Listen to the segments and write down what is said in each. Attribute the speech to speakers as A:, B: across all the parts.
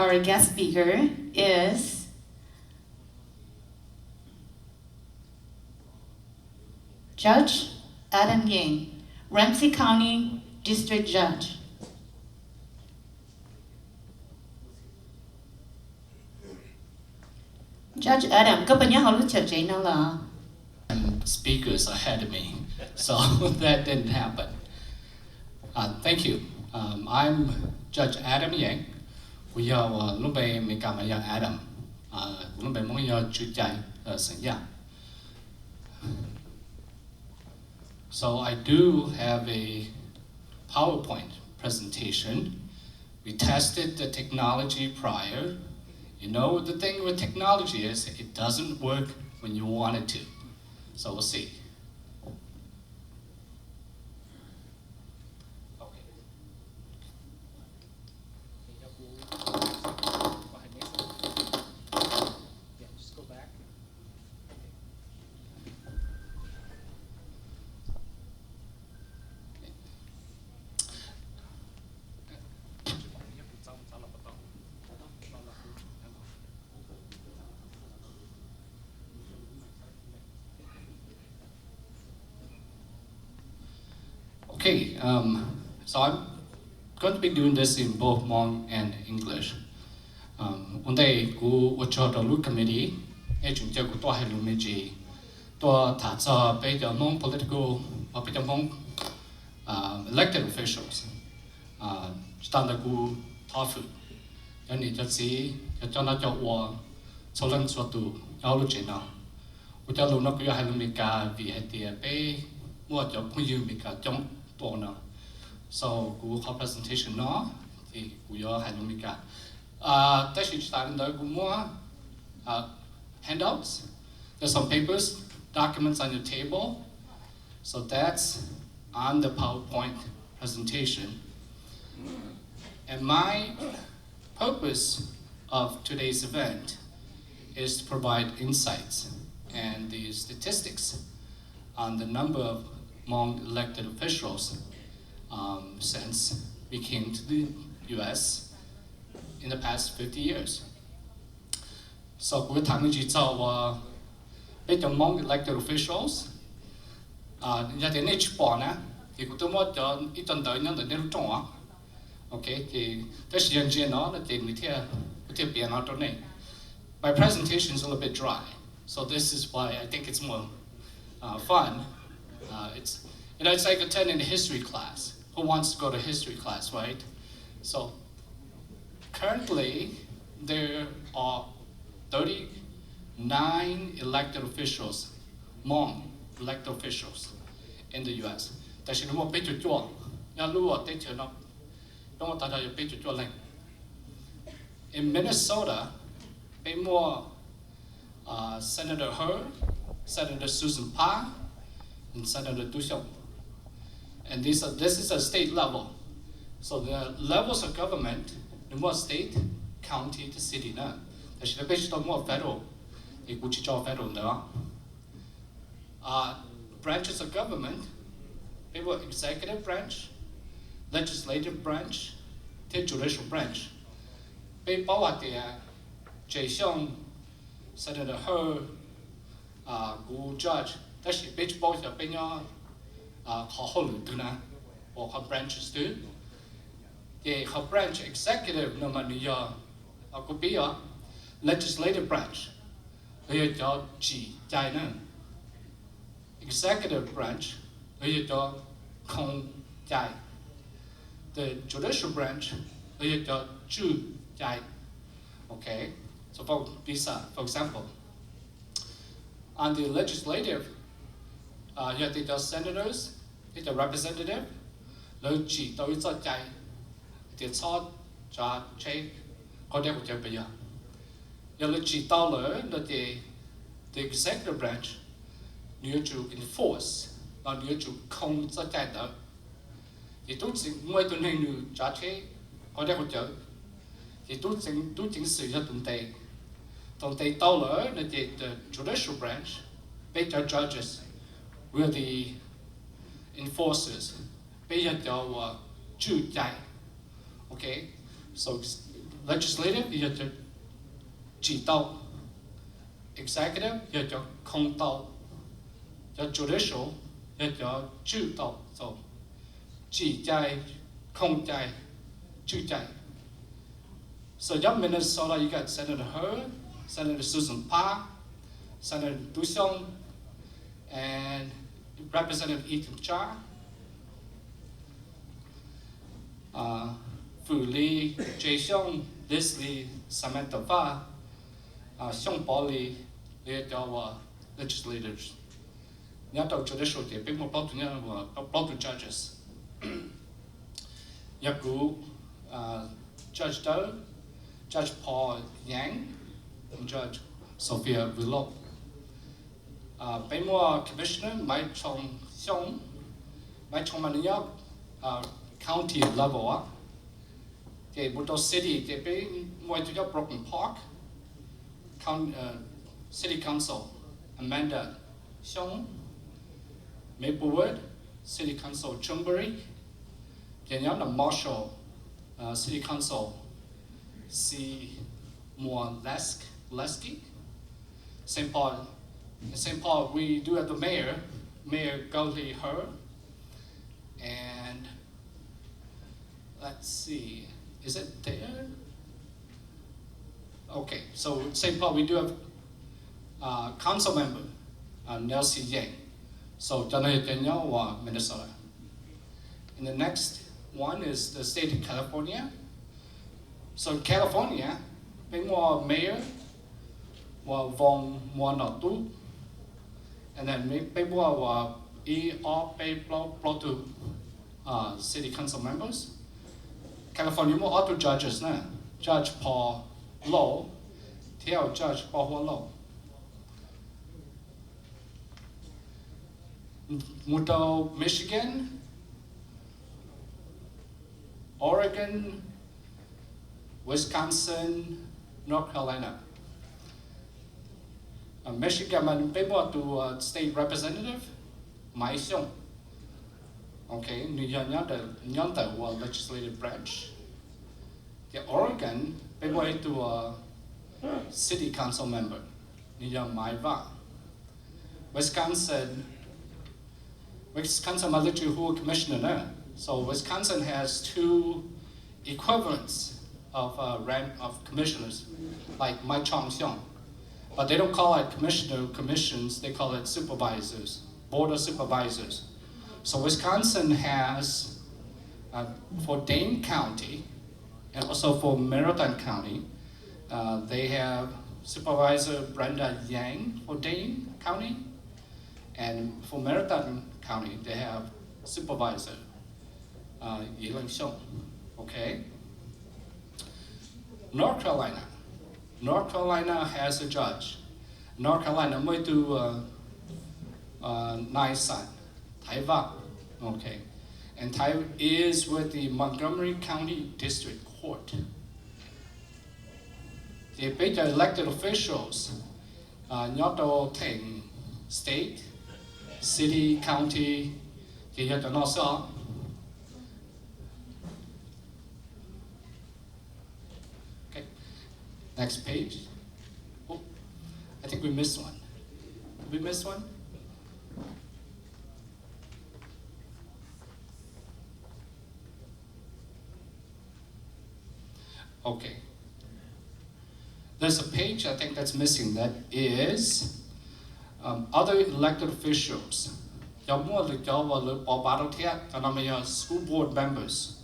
A: our guest speaker is Judge Adam Yang, Ramsey County District Judge. Judge Adam, có bao nhiêu họ lúc chờ chạy nào là?
B: Speakers ahead of me, so that didn't happen. Thank you. I'm Judge Adam Yang. We are lúc bây mình cảm ơn Adam. Lúc bây muốn nhờ chủ chạy sinh nhật. So I do have a PowerPoint presentation. We tested the technology prior. You know, the thing with technology is it doesn't work when you want it to. So we'll see. Okay. Yeah, just go back. Okay, so I'm going to be doing this in both Hmong and English. One day, we cho the Lu Committee, chúng tôi cũng hay luôn mấy tôi thả cho bây giờ Hmong political, bây giờ Hmong elected officials, chúng ta cũng thảo phụ, cho nên cho nó cho số lần số tụ, nhau lúc chuyện nào, chúng ta lúc nó cũng hay luôn mấy cái vì hay thì bây mua cho cũng như mấy cái trong tổ nào, so cũng có presentation nó thì cũng có hay luôn mấy cái, tại vì chúng ta đang cũng mua handouts. There's some papers, documents on your table. So that's on the PowerPoint presentation. And my purpose of today's event is to provide insights and the statistics on the number of Hmong elected officials since we came to the US in the past 50 years. So we're talking about Hmong elected officials. Nhà thế này chụp bỏ nè, thì cũng tôi muốn cho ít tuần tới nhân đến lúc trống á, ok thì cái sự hiện diện nó là tiền người theo biển ở chỗ này. My presentation is a little bit dry, so this is why I think it's more fun. It's like attending a history class. Who wants to go to history class, right? So currently there are 39 elected officials, Hmong elected officials in the U.S. That's the more picture draw. In Minnesota, more Senator Hurd, Senator Susan Pa, and Senator Du Xiong. And this is a state level. So the levels of government, the more state, county, the city now. That's the best of more federal. Federal branches of government, people executive branch, legislative branch, the judicial branch. People at the Jay Xiong, Senator Hurd, judge. That's the big boys of Benya, or her branches too. The her branch executive no money could be a legislative branch. Executive branch, the judicial branch, okay. So for example, on the legislative, you have the senators, the representative, the executive branch need to enforce, not need to控制的。亦都整每段係要揸車，我哋好做，亦都整事一段地到來，你哋the judicial branch, big judges, will the enforcers, 俾人就注解 ，okay, so legislative 要做指導 ，executive 要做控導，有 judicial 要做主導，就指制、控制、主制。So in Minnesota, you got Senator Hurd, Senator Susan Parr, Senator Dusong, and Representative Ethan Char. Fu Lee, Jay Xiong, Liz Lee, Samantha Fa, Xiong Po Lee, they're our legislators. Nyata judicial, they big more to judges. Yaku, Judge Doe, Judge Paul Yang, and Judge Sophia Willow. Bemwa Commissioner Mai Chong Xiong, Mai Chong Maniak, county level. Okay, Buto City, they pay more to Broken Park, City Council, Amanda Xiong, Maplewood, City Council Chumbury, Daniela Marshall, City Council C. Moore Lesky, St. Paul. In St. Paul, we do have the mayor, Mayor Goldie Her, and let's see, is it there? Okay, so St. Paul, we do have council member, Nelsie Yang. So, Daniel, Minnesota. And the next one is the state of California. So, in California, Bengwa mayor, Vong Moanatu, and then Bengwa to city council members. California more auto judges now. Judge Paul Low, tell Judge Paul Low. Muto, Michigan, Oregon, Wisconsin, North Carolina. Michigan, man, people to state representative, Mai Xiong. Okay, the legislative branch. The Oregon, people to city council member, Mai Va. Wisconsin, military who commissioner. So Wisconsin has two equivalents of rank of commissioners, like Mai Chong Xiong. But they don't call it commissions, they call it supervisors, board of supervisors. So Wisconsin has, for Dane County, and also for Meriden County, they have Supervisor Brenda Yang for Dane County, and for Meriden County, they have Supervisor Yiling Xiong, okay? North Carolina has a judge. North Carolina mới to Nai San, Tai Va, okay. And Tai is with the Montgomery County District Court. The elected officials, Nyato Teng, state, city, county, the Yatanosa. Next page. Oh, I think we missed one. Did we miss one? Okay. There's a page I think that's missing. That is other elected officials. School board members.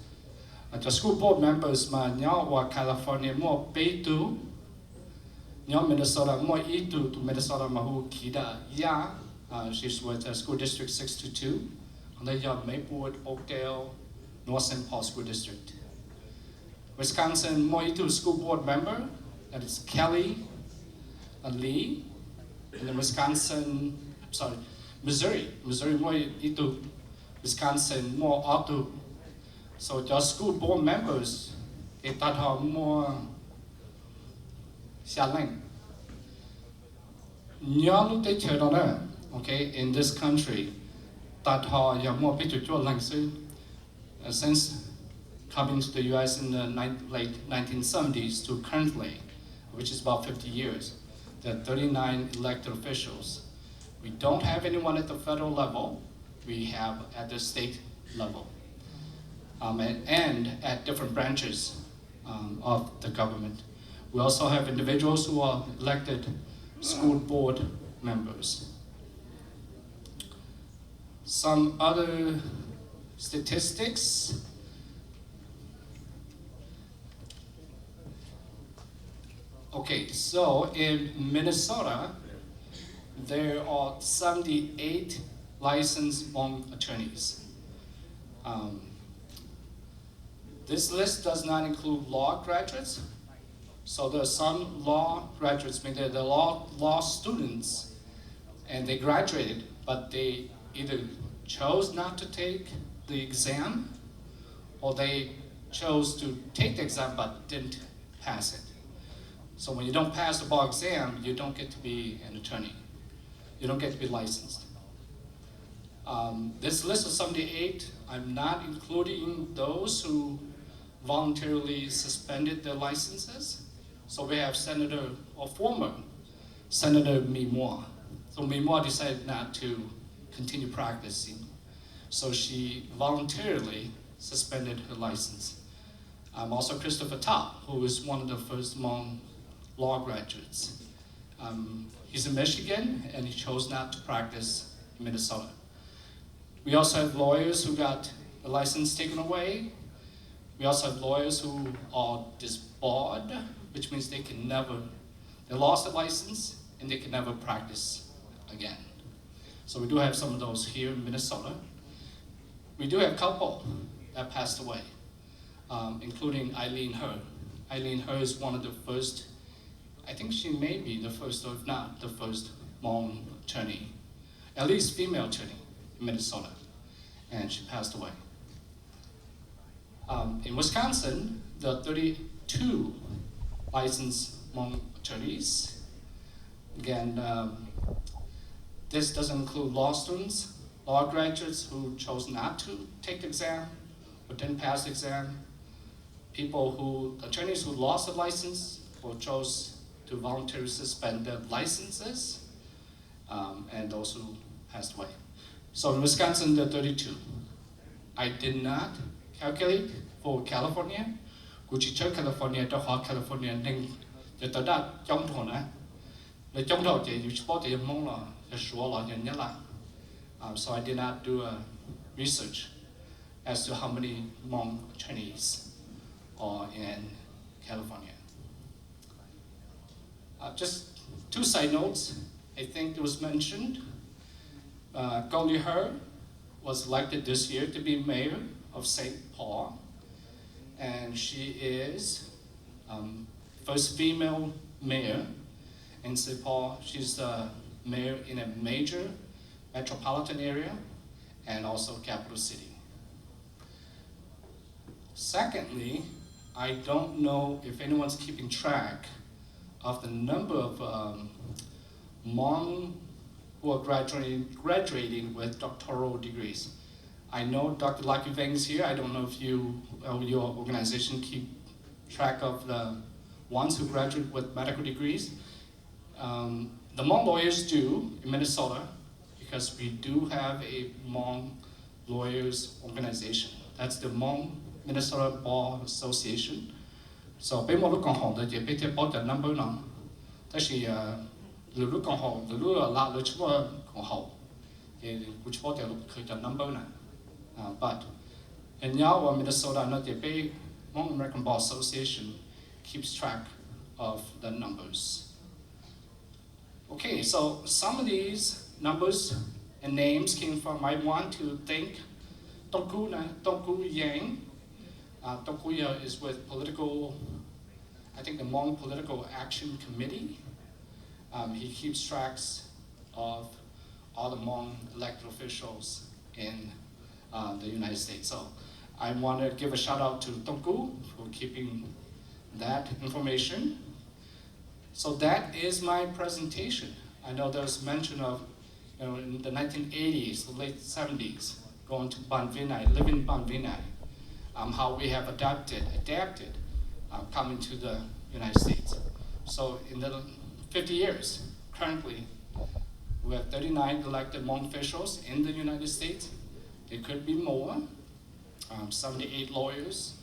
B: The school board members wa California more pay to Minnesota more to Minnesota mahu kida ya she's with school district 622 and then Maplewood, Oakdale, North St. Paul School District. Wisconsin more to school board member, that is Kelly Lee, and then Missouri more to Wisconsin more auto. So the school board members, they thought more xialing. Nyalu te chedona, okay, in this country, that ya more picture lang since coming to the US in the late 1970s to currently, which is about 50 years, there are 39 elected officials. We don't have anyone at the federal level, we have at the state level, and at different branches of the government. We also have individuals who are elected school board members. Some other statistics. Okay, so in Minnesota, there are 78 licensed Hmong attorneys. This list does not include law graduates. So there are some law graduates, I mean, they're law students, and they graduated, but they either chose not to take the exam, or they chose to take the exam but didn't pass it. So when you don't pass the bar exam, you don't get to be an attorney. You don't get to be licensed. This list of 78, I'm not including those who voluntarily suspended their licenses. So we have Senator, or former Senator Mimoy. So Mimoy decided not to continue practicing. So she voluntarily suspended her license. Also Christopher Top, who is one of the first Hmong law graduates. He's in Michigan, and he chose not to practice in Minnesota. We also have lawyers who got the license taken away. We also have lawyers who are disbarred, which means they lost the license and they can never practice again. So we do have some of those here in Minnesota. We do have a couple that passed away, including Eileen He. Eileen He is one of the first, I think she may be the first, or if not the first, Hmong attorney, at least female attorney in Minnesota, and she passed away. In Wisconsin, there are 32 licensed Hmong attorneys. Again, this doesn't include law students, law graduates who chose not to take the exam or didn't pass the exam, attorneys who lost the license or chose to voluntarily suspend their licenses, and those who passed away. So in Wisconsin, there are 32. I did not calculate for California. Gucci California, Doha California, Ning, the Tadat, Jongtona, the Jongto, you spot the Mola, the Shuala, and Yala. So I did not do a research as to how many Hmong Chinese are in California. Just two side notes. I think it was mentioned. Gao Li He was elected this year to be mayor of St. Paul, and she is first female mayor in St. Paul. She's the mayor in a major metropolitan area and also capital city. Secondly, I don't know if anyone's keeping track of the number of Hmong who are graduating with doctoral degrees. I know Dr. Lucky Veng is here. I don't know if your organization keep track of the ones who graduate with medical degrees. The Hmong lawyers do in Minnesota, because we do have a Hmong lawyers organization. That's the Hmong Minnesota Bar Association. So, bây giờ lúc còn học thì bây giờ bao nhiêu number nào? Thế thì lúc còn học, lúc là lúc chúng ta còn học, thì cũng bao nhiêu lúc khởi cho number nào. But in Iowa, Minnesota, not the big Hmong American Bar Association keeps track of the numbers. Okay, so some of these numbers and names came from, I want to thank Tongku Yang. Tongku is with I think the Hmong Political Action Committee. He keeps tracks of all the Hmong elected officials in the United States. So I want to give a shout out to Tongku for keeping that information. So that is my presentation. I know there's mention of, in the 1980s, the late 70s, going to Ban Vinai, living in Ban Vinai. how we have adapted coming to the United States. So in the 50 years, currently, we have 39 elected Hmong officials in the United States. It could be more. 78 lawyers,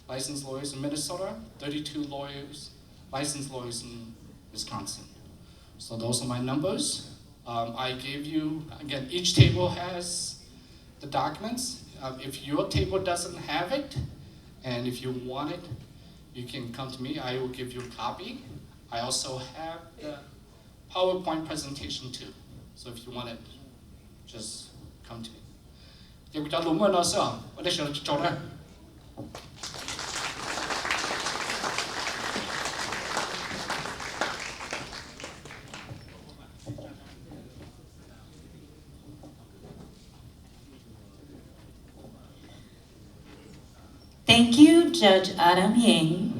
B: licensed lawyers in Minnesota, 32 lawyers, licensed lawyers in Wisconsin. So those are my numbers. I gave you, again, each table has the documents. If your table doesn't have it, and if you want it, you can come to me. I will give you a copy. I also have the PowerPoint presentation too. So if you want it, just come to me. Thank
A: you, Judge Adam Yang.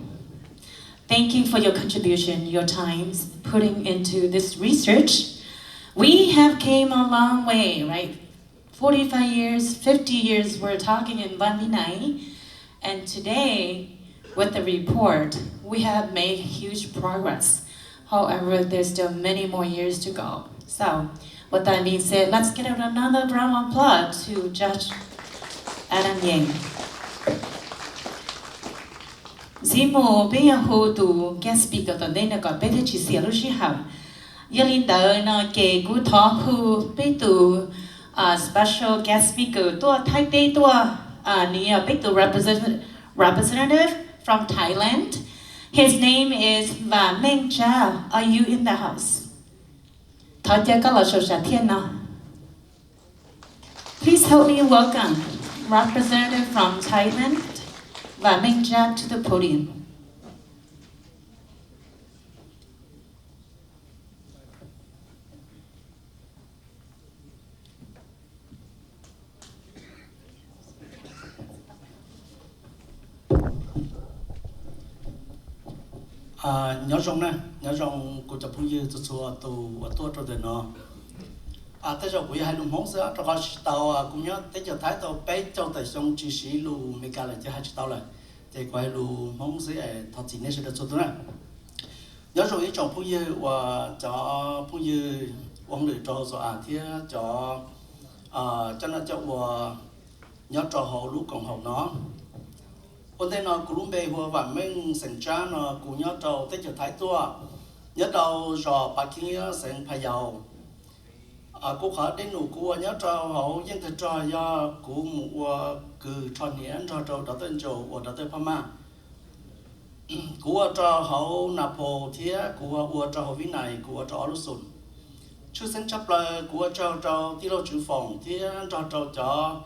A: Thank you for your contribution, your time putting into this research. We have came a long way, right? 45 years, 50 years, we're talking in Bandinai. And today, with the report, we have made huge progress. However, there's still many more years to go. So, with that being said, let's give another round of applause to Judge Adam Yang. Zimo bây hồ tụ guest speaker tuần đây là có bây giờ chỉ xỉa lúc xí hầm. Giờ linh đợi nó kể cú thọ hù bây tụ special guest speaker tua Thái Tây tua nia bây tụ representative from Thailand. His name is Va Meng Cha. Are you in the house? Thọ cha có là sổ sát thiên nào. Please help me welcome representative from Thailand. Va Meng Cha to the podium.
C: Nhớ rong nè, nhớ rong của tập phong dư từ xưa từ cho đến nó. Tới giờ quý hai lùng hóng sữa, cho họ tàu cũng nhớ tới giờ thái tàu bé châu tại sông chỉ sĩ lù mấy cái là chỉ hai tàu lại, thì quay lù hóng sữa thật chỉ nên sẽ được số đó nè. Nhớ rồi ý chọn phong dư và cho phong dư uống lưỡi cho rồi thì cho nó cho nhớ cho họ lũ cộng họ nó. Còn đây nó cũng bề vừa và mình sinh ra nó cũng nhớ trâu tới giờ thái tua nhớ trâu rồi bà kia sinh phải giàu cô khởi đến nụ cô nhớ trâu hậu dân thật trò do cô mua cứ tròn nhện trò trâu đó tên trâu và đó tên Pama cô trò hậu Napo thía cô trò hậu Vĩ này cô trò Alusun chú sinh chấp lời cô trò tí lô chủ phòng thía trò cho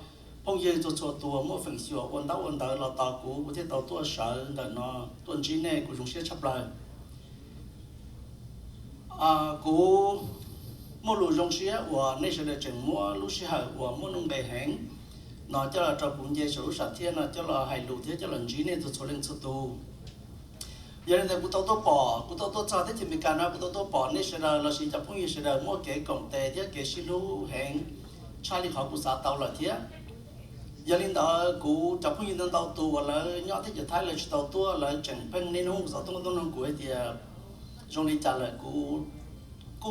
C: phong dư cho tua mỗi phần sửa ôn đau là tàu cũ có thể tàu tua sợ để nó tuần trí này của chúng sẽ chấp lại cũ mỗi lũ trong xe và nơi sẽ để chừng mỗi lũ xe và mỗi nông bè hẹn nó cho là trò cũng dễ số sạch thiên nó cho là hay lũ thế cho lần trí này cho lên số tu giờ này cụ tàu tôi cho thế thì mình cần nó cụ tàu bỏ nơi sẽ là sự chấp phong dư sẽ là mỗi cái công tệ thế cái xin lũ hẹn trái lý họ cũng xã tàu là thế giờ linh đó cụ chọc phong nhân tàu tù là nhỏ thế giờ thái là tàu tua là chẳng phân nên không sao tung của thì trong đi trả lại cụ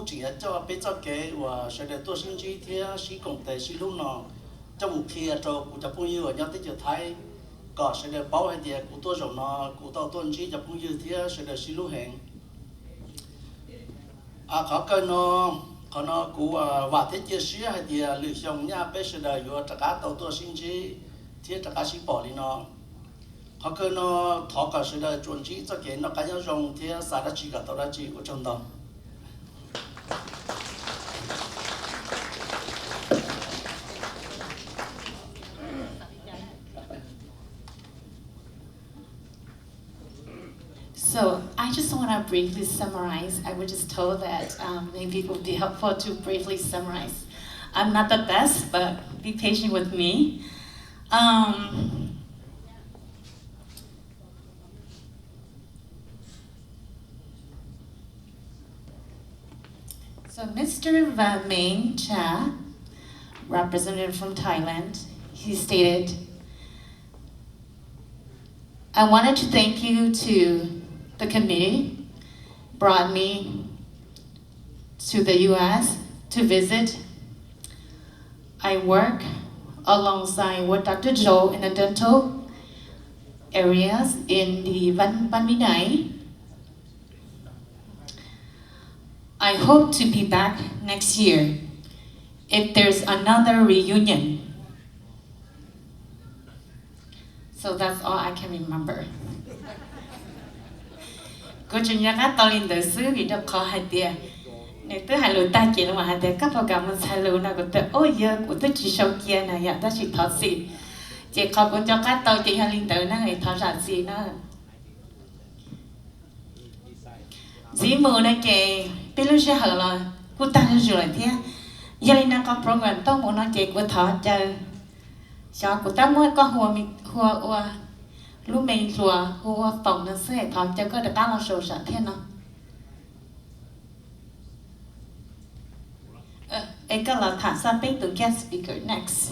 C: chỉ cho bây giờ cái và sẽ để tôi sinh chi thì sĩ công tệ sĩ lúc nào trong một khi cho cụ chọc phong nhân nhỏ thế giờ thái có sẽ để bảo hay thì cụ tôi rồi nó cụ tàu tuần chi chọc phong nhân thì sẽ để sĩ lúc hẹn có cái nó còn nó cũng và thế chia sẻ hay thì lựa chọn nhà bây giờ là vừa tất cả tàu sinh trí thiết tất cả sinh bỏ đi nó họ cứ nó thọ cả sự là chuẩn chỉ cho cái nó cá nhân dùng thì xã đã chỉ cả tàu đã chỉ của trong đó.
A: So I just want to briefly summarize. I was just told that maybe it would be helpful to briefly summarize. I'm not the best, but be patient with me. So Mr. Va Meng Cha, representative from Thailand, he stated, I wanted to thank you to the committee brought me to the US to visit. I work alongside with Dr. Joe in the dental areas in the Ban Vinai. I hope to be back next year if there's another reunion. So that's all I can remember. Cô chủ nhà các tàu in the sư vì đó có hai tia. Nếu tôi hai lối ta kia mà hai tia các program mình hai lối nào của tôi ôi giờ của tôi chỉ sau kia này ya ta chỉ thoát gì. Chỉ có con cho các tàu chỉ hai linh tử nó người thoát ra gì nó. Dĩ mù này kì biết lúc sẽ hở là cô ta rồi thế. Giờ này nó có program tao muốn nói chuyện của thoát chờ. Cho của ta muốn có hùa lúc mình lùa hùa phòng nó sẽ thoát cho có được bao nhiêu số sản thiên nó. Ấy cái là thả sang bên từ guest speaker next.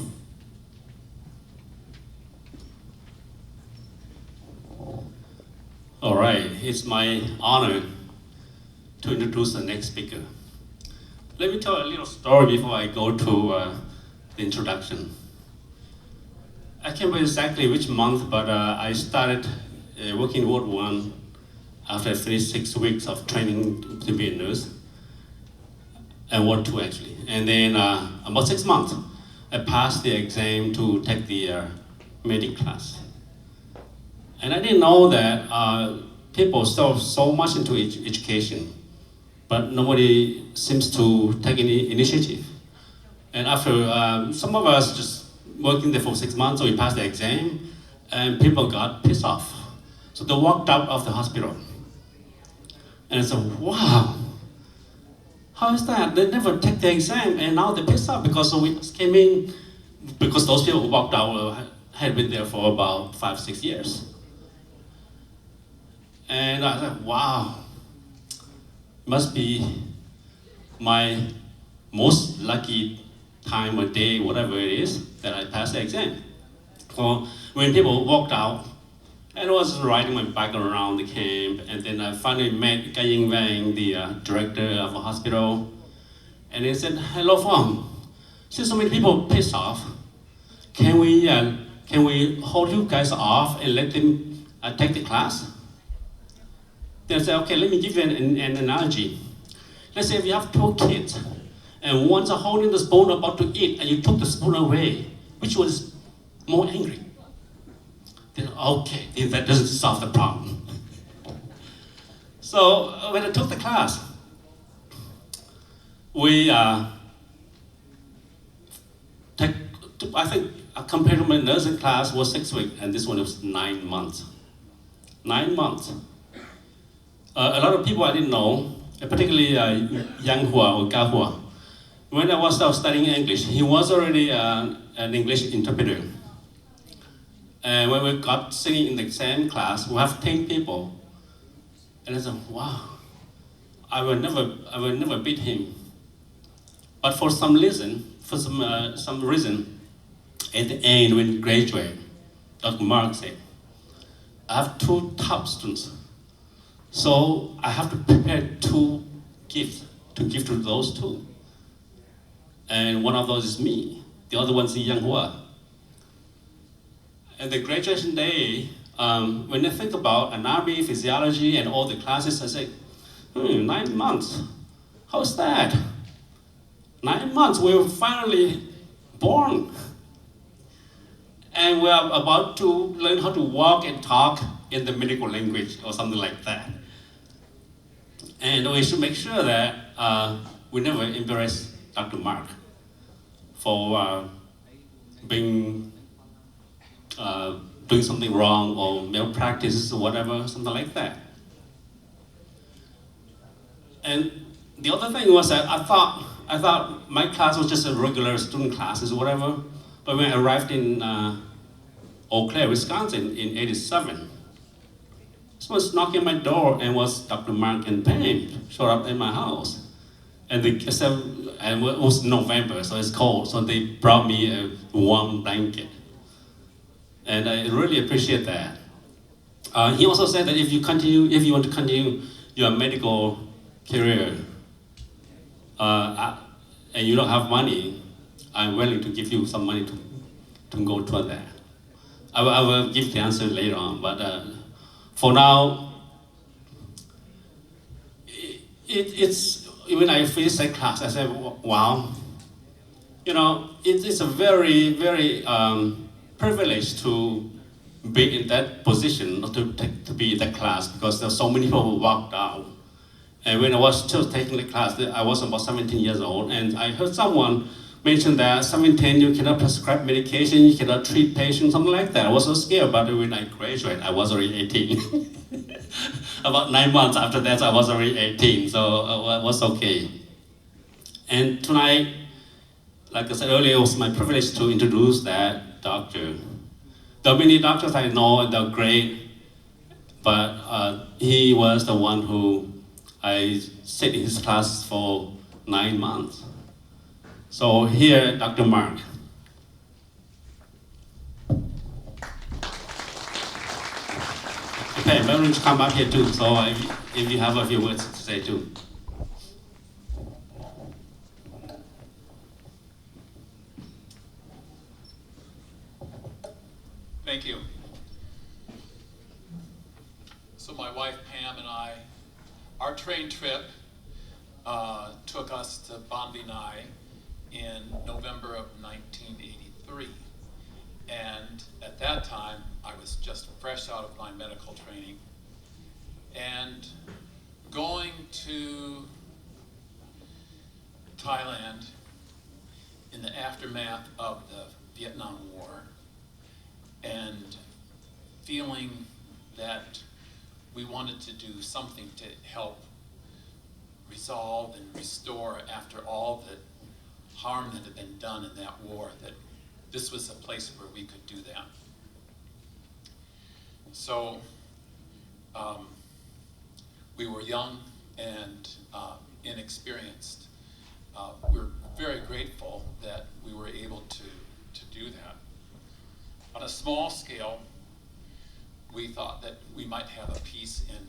D: All right, it's my honor to introduce the next speaker. Let me tell a little story before I go to the introduction. I can't remember exactly which month, but I started working in Ward 1 after 36 weeks of training to be a nurse, and Ward 2 actually. And then about 6 months, I passed the exam to take the medic class. And I didn't know that people so much into education, but nobody seems to take any initiative. And after some of us just working there for 6 months, so we passed the exam, and people got pissed off. So they walked out of the hospital. And I said, wow, how is that? They never take the exam, and now they're pissed off because we just came in, because those people who walked out had been there for about 5-6 years. And I said, wow, must be my most lucky time or day, whatever it is, that I passed the exam. So when people walked out, and I was riding my bike around the camp, and then I finally met Kaying Wang, the director of the hospital, and he said, hello, Phong, since so many people pissed off, can we hold you guys off and let them take the class? Then I said, okay, let me give you an analogy. Let's say if you have 2 kids, and one's holding the spoon about to eat, and you took the spoon away, which one is more angry? Then, okay, then that doesn't solve the problem. So when I took the class, we I think compared to my nursing class was 6 weeks, and this one was 9 months. 9 months. A lot of people I didn't know, particularly Yang Hua or Ga Hua. When I was studying English, he was already an English interpreter. And when we got sitting in the same class, we have 10 people. And I said, wow, I will never beat him. But for some reason, at the end when we graduate, Dr. Mark said, I have 2 top students. So I have to prepare 2 gifts to give to those 2. And one of those is me. The other one's Yang Hua. And the graduation day, when I think about anatomy, physiology, and all the classes, I say, 9 months. How's that? 9 months, we were finally born. And we are about to learn how to walk and talk in the medical language or something like that. And we should make sure that we never embarrass Dr. Mark for being doing something wrong or malpractice or whatever, something like that. And the other thing was that I thought my class was just a regular student classes or whatever. But when I arrived in Eau Claire, Wisconsin in '87, someone was knocking on my door and was Dr. Mark and Pam showed up at my house. And and it was November, so it's cold, so they brought me a warm blanket. And I really appreciate that. He also said that if you want to continue your medical career, and you don't have money, I'm willing to give you some money to go toward that. I will give the answer later on, but for now, it's when I finished that class, I said, wow, it's a very, very privilege to be in that position, to be in that class, because there are so many people who walked out. And when I was still taking the class, I was about 17 years old, and I heard someone mention that 17 you cannot prescribe medication, you cannot treat patients, something like that. I was so scared, but when I graduated, I was already 18. About 9 months after that, I was already 18, so it was okay. And tonight, like I said earlier, it was my privilege to introduce that doctor. There are many doctors I know, and they're great, but he was the one who I sat in his class for 9 months. So here, Dr. Mark. Okay, why don't you come up here too, so if you have a few words to say too.
E: Thank you. So my wife Pam and I, our train trip took us to Bon Vinai in November of 1983. And at that time, I was just fresh out of my medical training. And going to Thailand in the aftermath of the Vietnam War, and feeling that we wanted to do something to help resolve and restore after all the harm that had been done in that war, that this was a place where we could do that. So we were young and inexperienced. We're very grateful that we were able to do that. On a small scale, we thought that we might have a piece in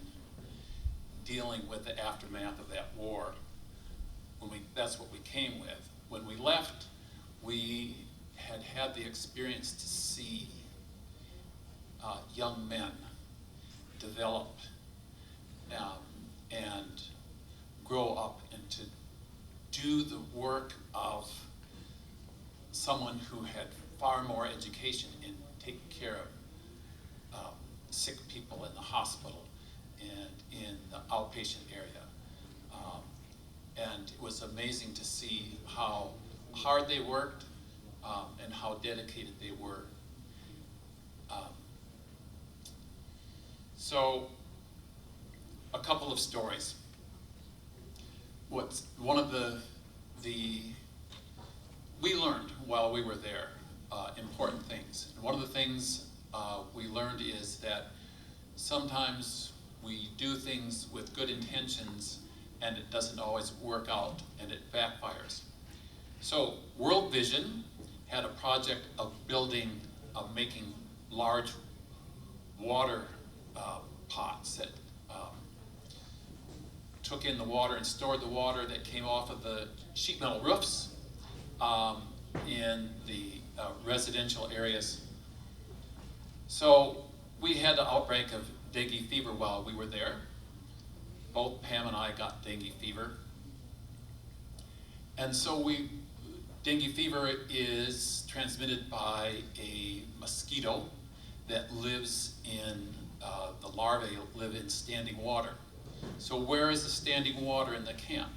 E: dealing with the aftermath of that war. That's what we came with. When we left, we had the experience to see young men develop and grow up and to do the work of someone who had far more education in taking care of sick people in the hospital and in the outpatient area. And it was amazing to see how hard they worked and how dedicated they were. So, a couple of stories. One of the we learned while we were there important things. And one of the things we learned is that sometimes we do things with good intentions and it doesn't always work out and it backfires. So World Vision had a project of making large water pots that took in the water and stored the water that came off of the sheet metal roofs in the residential areas. So we had the outbreak of dengue fever while we were there. Both Pam and I got dengue fever. And so dengue fever is transmitted by a mosquito that lives in, the larvae live in standing water. So where is the standing water in the camp?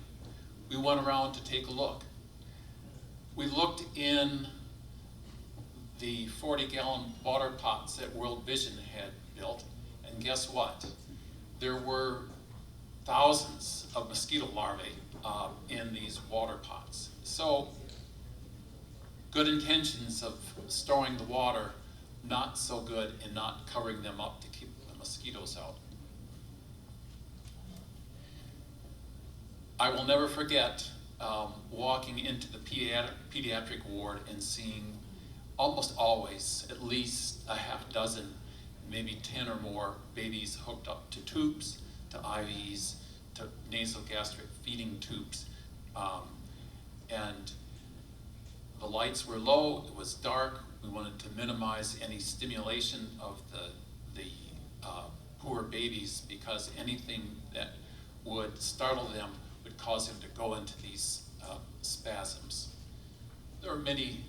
E: We went around to take a look. We looked in the 40-gallon water pots that World Vision had built, and guess what? There were thousands of mosquito larvae in these water pots. So, good intentions of storing the water, not so good in not covering them up to keep the mosquitoes out. I will never forget walking into the pediatric ward and seeing almost always at least a half dozen maybe 10 or more babies hooked up to tubes, to IVs, to nasogastric feeding tubes. And the lights were low, it was dark, we wanted to minimize any stimulation of the poor babies, because anything that would startle them would cause them to go into these spasms. There were many,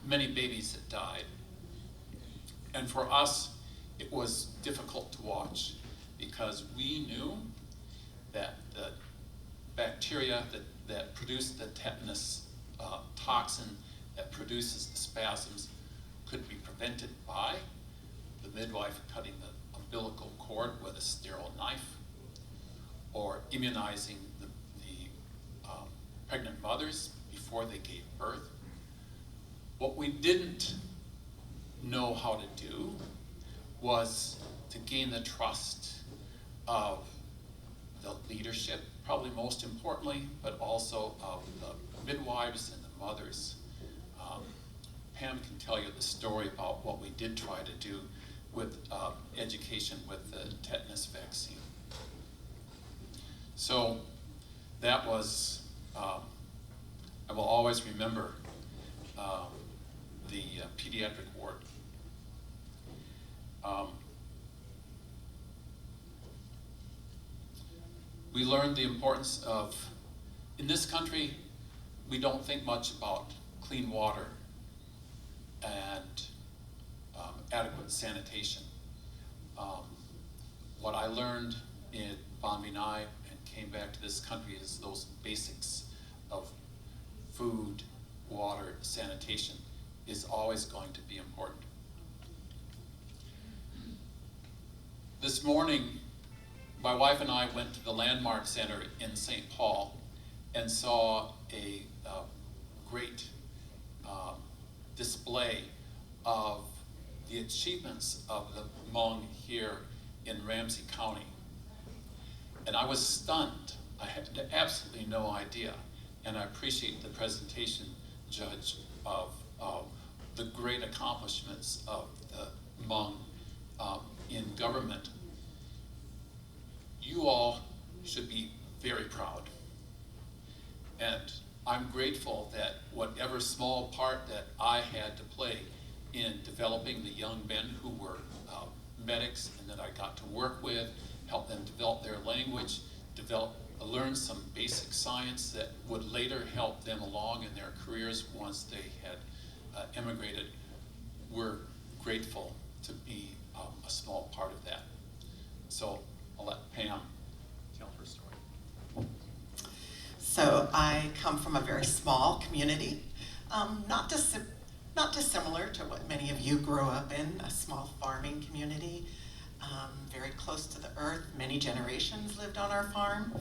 E: many babies that died. And for us, it was difficult to watch, because we knew that the bacteria that produced the tetanus toxin that produces the spasms could be prevented by the midwife cutting the umbilical cord with a sterile knife, or immunizing the pregnant mothers before they gave birth. What we didn't know how to do was to gain the trust of the leadership, probably most importantly, but also of the midwives and the mothers. Pam can tell you the story about what we did try to do with education with the tetanus vaccine. So that was, I will always remember the pediatric ward. We learned the importance of, in this country, we don't think much about clean water and adequate sanitation. What I learned in Bon Vinay and came back to this country is those basics of food, water, sanitation is always going to be important. This morning, my wife and I went to the Landmark Center in St. Paul and saw a great display of the achievements of the Hmong here in Ramsey County. And I was stunned. I had absolutely no idea. And I appreciate the presentation, Judge, of the great accomplishments of the Hmong in government. You all should be very proud. And I'm grateful that whatever small part that I had to play in developing the young men who were medics and that I got to work with, help them develop their language, learn some basic science that would later help them along in their careers once they had emigrated. We're grateful to be a small part of that. So I'll let Pam tell her story.
F: So I come from a very small community, not dissimilar to what many of you grew up in, a small farming community, very close to the earth. Many generations lived on our farm.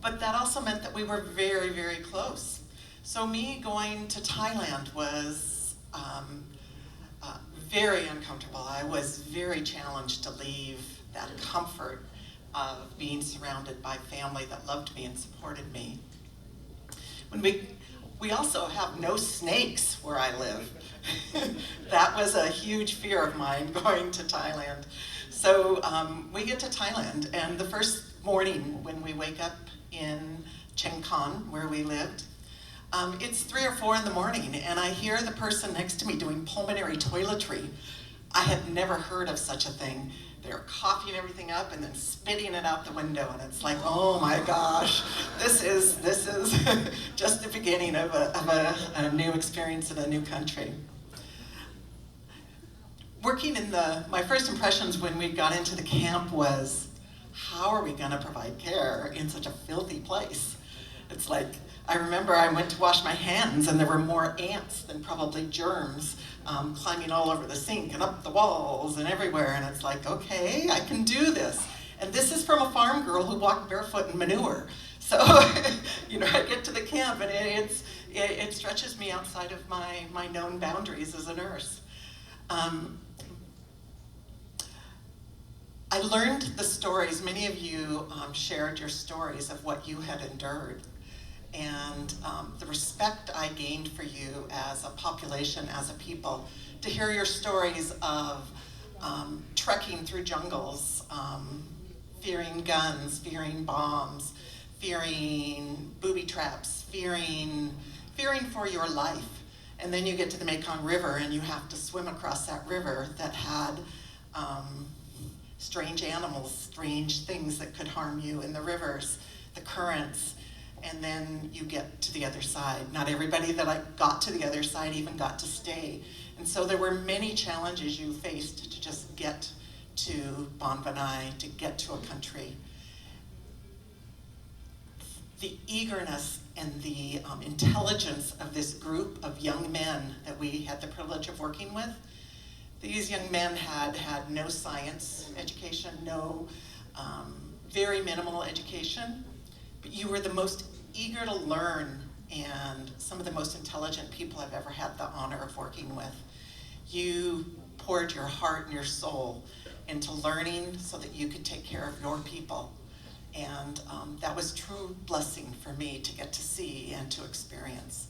F: But that also meant that we were very, very close. So me going to Thailand was very uncomfortable. I was very challenged to leave that comfort of being surrounded by family that loved me and supported me. We also have no snakes where I live. That was a huge fear of mine going to Thailand. So we get to Thailand, and the first morning when we wake up in Chiang Khon, where we lived, it's 3 or 4 in the morning, and I hear the person next to me doing pulmonary toiletry. I had never heard of such a thing. They're coughing everything up and then spitting it out the window, and it's like, oh my gosh, this is just the beginning of a new experience in a new country. Working in my first impressions when we got into the camp was, how are we gonna provide care in such a filthy place? It's like, I remember I went to wash my hands and there were more ants than probably germs climbing all over the sink and up the walls and everywhere, and it's like, okay, I can do this. And this is from a farm girl who walked barefoot in manure. So, you know, I get to the camp and it stretches me outside of my known boundaries as a nurse. I learned the stories, many of you shared your stories of what you had endured. And the respect I gained for you as a population, as a people, to hear your stories of trekking through jungles, fearing guns, fearing bombs, fearing booby traps, fearing for your life. And then you get to the Mekong River and you have to swim across that river that had strange animals, strange things that could harm you in the rivers, the currents, and then you get to the other side. Not everybody that I got to the other side even got to stay. And so there were many challenges you faced to just get to Bon Vanai, to get to a country. The eagerness and the intelligence of this group of young men that we had the privilege of working with. These young men had no science education, no very minimal education, but you were the most eager to learn and some of the most intelligent people I've ever had the honor of working with. You poured your heart and your soul into learning so that you could take care of your people. And that was true blessing for me to get to see and to experience.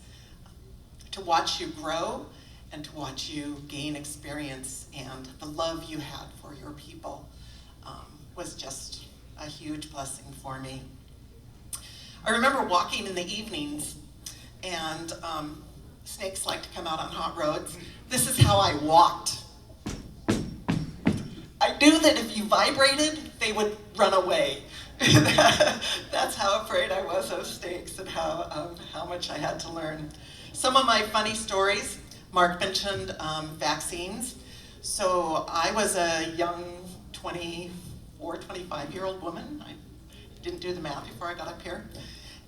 F: To watch you grow and to watch you gain experience and the love you had for your people was just a huge blessing for me. I remember walking in the evenings, and snakes like to come out on hot roads. This is how I walked. I knew that if you vibrated, they would run away. That's how afraid I was of snakes and how much I had to learn. Some of my funny stories, Mark mentioned vaccines. So I was a young 24, 25-year-old woman. I didn't do the math before I got up here.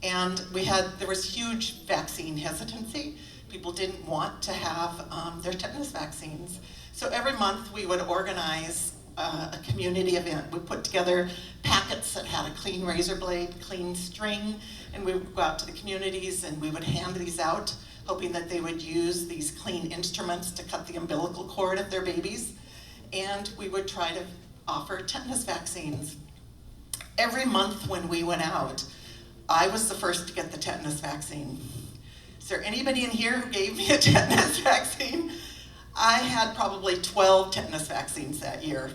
F: And there was huge vaccine hesitancy. People didn't want to have their tetanus vaccines. So every month we would organize a community event. We put together packets that had a clean razor blade, clean string, and we would go out to the communities and we would hand these out, hoping that they would use these clean instruments to cut the umbilical cord of their babies. And we would try to offer tetanus vaccines. Every month when we went out, I was the first to get the tetanus vaccine. Is there anybody in here who gave me a tetanus vaccine? I had probably 12 tetanus vaccines that year.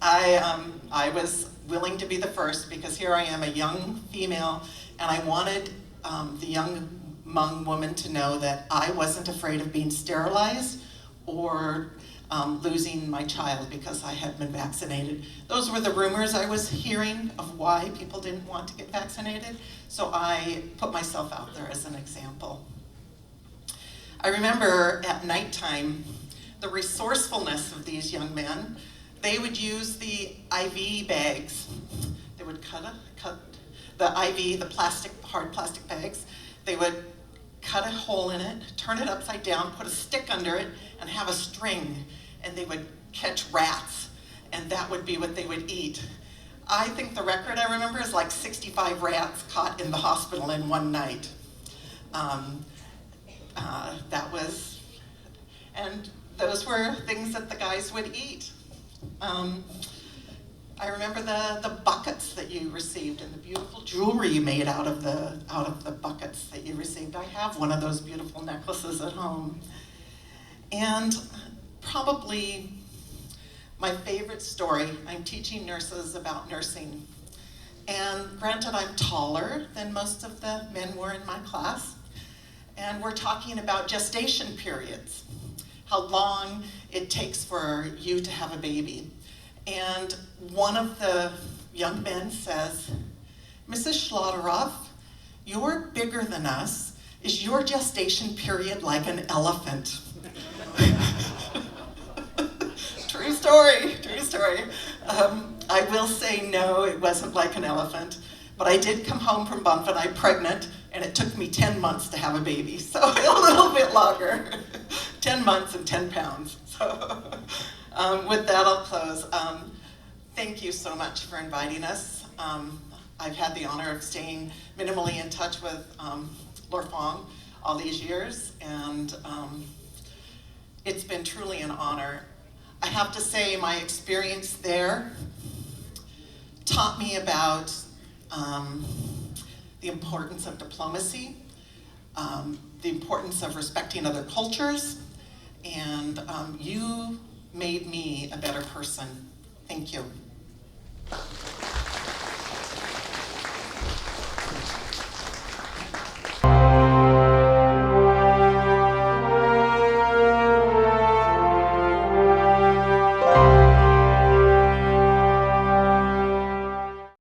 F: I was willing to be the first because here I am, a young female, and I wanted the young Hmong woman to know that I wasn't afraid of being sterilized or losing my child because I had been vaccinated. Those were the rumors I was hearing of why people didn't want to get vaccinated, so I put myself out there as an example. I remember at nighttime, the resourcefulness of these young men. They would use the IV bags. They would cut the IV, the hard plastic bags. They would cut a hole in it, turn it upside down, put a stick under it, and have a string. And they would catch rats, and that would be what they would eat. I think the record I remember is like 65 rats caught in the hospital in one night. And those were things that the guys would eat. I remember the buckets that you received and the beautiful jewelry you made out of the buckets that you received. I have one of those beautiful necklaces at home. And probably my favorite story, I'm teaching nurses about nursing. And granted, I'm taller than most of the men were in my class. And we're talking about gestation periods, how long it takes for you to have a baby. And one of the young men says, Mrs. Schlotteroff, you're bigger than us. Is your gestation period like an elephant? True story, true story. I will say no, it wasn't like an elephant, but I did come home from Bon Vanai pregnant, and it took me 10 months to have a baby, so a little bit longer. 10 months and 10 pounds. So with that, I'll close. Thank you so much for inviting us. I've had the honor of staying minimally in touch with Lor Fong all these years, and it's been truly an honor. I have to say my experience there taught me about the importance of diplomacy, the importance of respecting other cultures, and you made me a better person. Thank you.